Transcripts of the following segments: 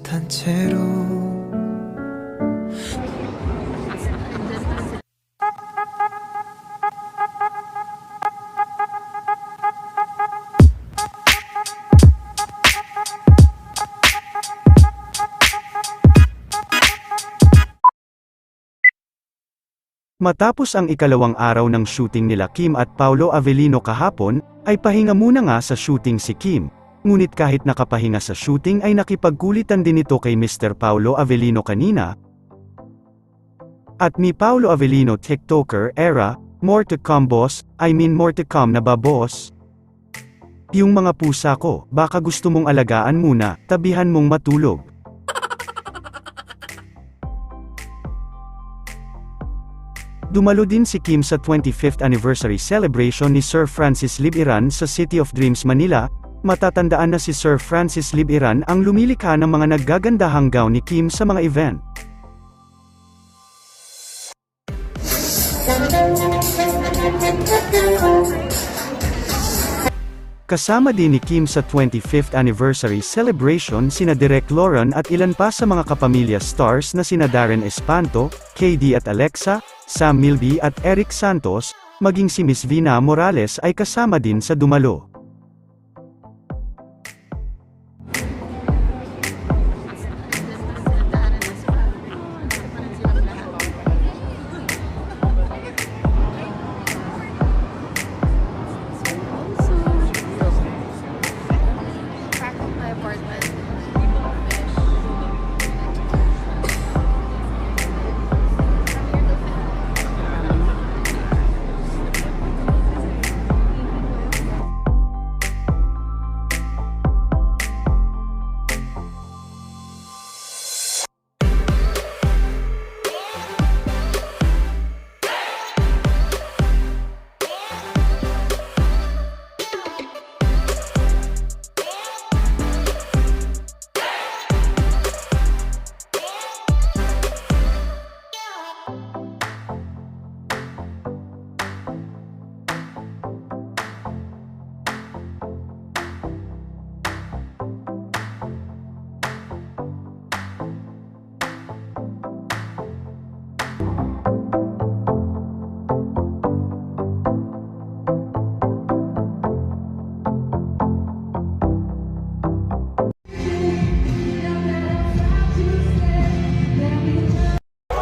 듯한 채로 Matapos ang ikalawang araw ng shooting nila Kim at Paolo Avellino kahapon, ay pahinga muna nga sa shooting si Kim. Ngunit kahit nakapahinga sa shooting ay nakipagkulitan din ito kay Mr. Paolo Avellino kanina. At mi Paolo Avellino TikToker era, more to come boss, more to come na ba boss? Yung mga pusa ko, baka gusto mong alagaan muna, tabihan mong matulog. Dumalo din si Kim sa 25th anniversary celebration ni Sir Francis Libuiran sa City of Dreams, Manila. Matatandaan na si Sir Francis Libuiran ang lumilikha ng mga naggagandahang gown ni Kim sa mga event. Kasama din ni Kim sa 25th anniversary celebration sina Direk Lauren at ilan pa sa mga kapamilya stars na sina Darren Espanto, KD at Alexa, Sam Milby at Eric Santos, maging si Miss Vina Morales ay kasama din sa dumalo.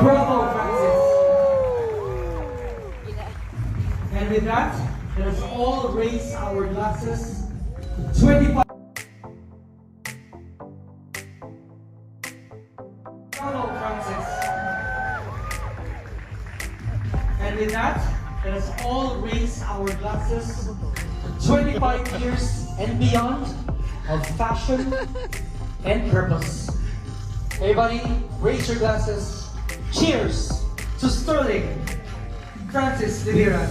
Bravo, Francis. And with that, let us all raise our glasses. 25. Bravo, Francis. And with that, let us all raise our glasses. 25 years and beyond of fashion and purpose. Everybody, raise your glasses. Cheers to Sterling Francis Libuiran.